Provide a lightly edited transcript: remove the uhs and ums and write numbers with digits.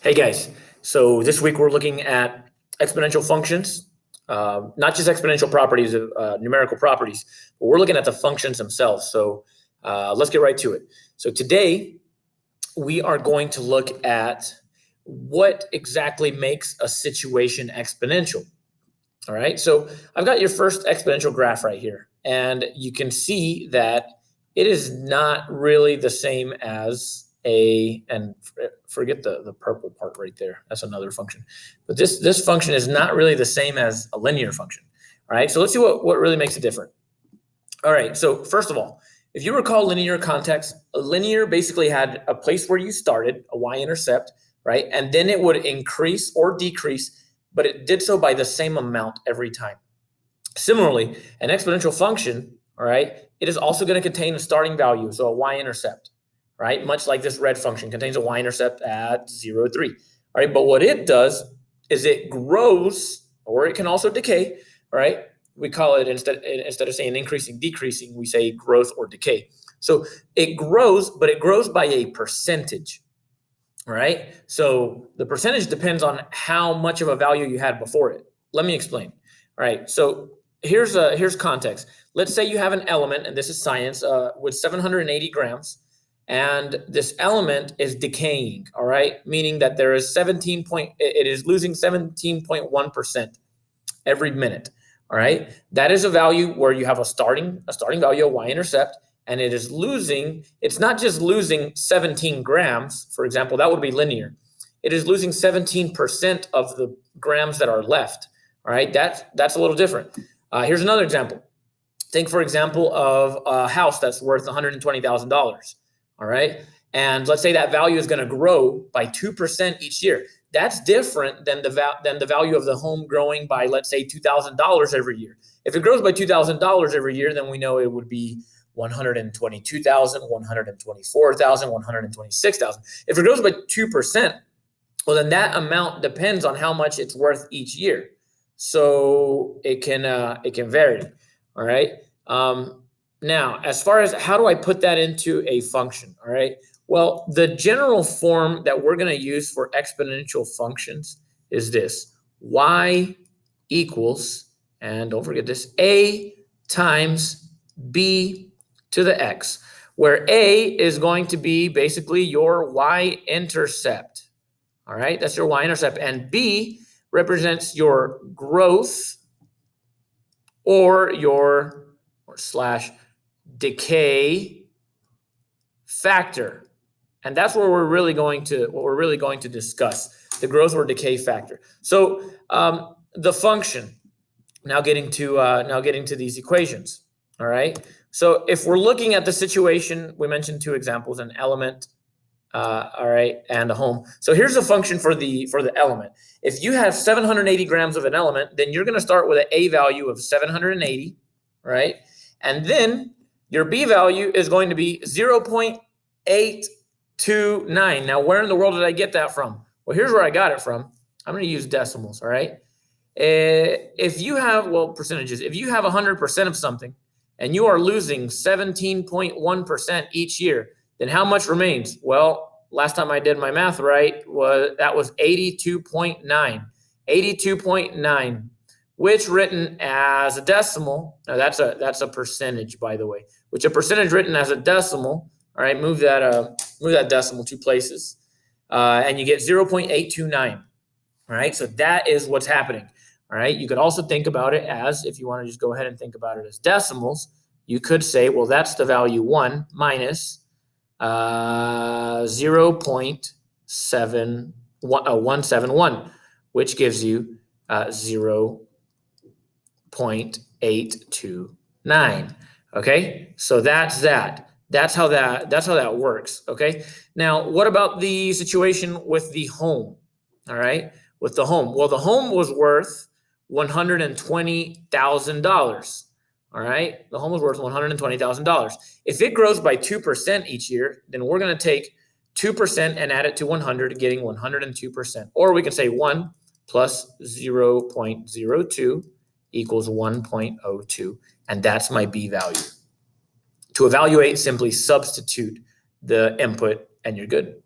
Hey guys, so this week we're looking at exponential functions, not just exponential properties of numerical properties, but we're looking at the functions themselves. So let's get right to it. So today we are going to look at what exactly makes a situation exponential. All right, so I've got your first exponential graph right here, and you can see that it is not really the same as and forget the purple part right there. That's another function. But this function is not really the same as a linear function. All right, so let's see what really makes it different. All right, so first of all, if you recall linear context, a linear basically had a place where you started, a y-intercept, right? And then it would increase or decrease, but it did so by the same amount every time. Similarly, an exponential function, all right, it is also going to contain a starting value, so a y-intercept, right? Much like this red function contains a y-intercept at 0, 3. All right, but what it does is it grows, or it can also decay, all right? We call it, instead of saying increasing, decreasing, we say growth or decay. So it grows, but it grows by a percentage, all right? So the percentage depends on how much of a value you had before it. Let me explain. All right, so here's context. Let's say you have an element, and this is science, with 780 grams, and this element is decaying, all right? Meaning that there is it is losing 17.1% every minute, all right? That is a value where you have a starting value, a y-intercept, and it is losing, it's not just losing 17 grams, for example, that would be linear. It is losing 17% of the grams that are left, all right? That's a little different. Here's another example. Think, for example, of a house that's worth $120,000, all right? And let's say that value is going to grow by 2% each year. That's different than the value of the home growing by, let's say, $2,000 every year. If it grows by $2,000 every year, then we know it would be 122,000, 124,000, 126,000. If it grows by 2%, well, then that amount depends on how much it's worth each year. So it can vary. All right. Now, as far as how do I put that into a function? All right. Well, the general form that we're going to use for exponential functions is this: y equals, and don't forget this, a times b to the x, where a is going to be basically your y-intercept. All right, that's your y-intercept, and b represents your growth or slash decay factor. And that's where what we're really going to discuss, the growth or decay factor. So the function, now getting to these equations. All right. So if we're looking at the situation, we mentioned two examples: an element, all right, and a home. So here's the function for the element. If you have 780 grams of an element, then you're going to start with an a value of 780, right? And then your b value is going to be 0.829. Now, where in the world did I get that from? Well, here's where I got it from. I'm going to use decimals, all right? If you have, percentages, if you have 100% of something and you are losing 17.1% each year, then how much remains? Well, last time I did my math right, that was 82.9. 82.9, which written as a decimal, now that's a percentage, by the way, which a percentage written as a decimal, all right, move that decimal 2 places, and you get 0.829, all right? So that is what's happening, all right? You could also think about it as, if you want to just go ahead and think about it as decimals, you could say, well, that's the value 1 minus 0.171, which gives you 0.829. Okay, so that's that. That's how that works. Okay. Now, what about the situation with the home? All right, with the home. Well, the home was worth $120,000. All right, the home was worth $120,000. If it grows by 2% each year, then we're going to take 2% and add it to 100, getting 102%. Or we can say 1 plus 0.02 equals 1.02, and that's my b value. To evaluate, simply substitute the input, and you're good.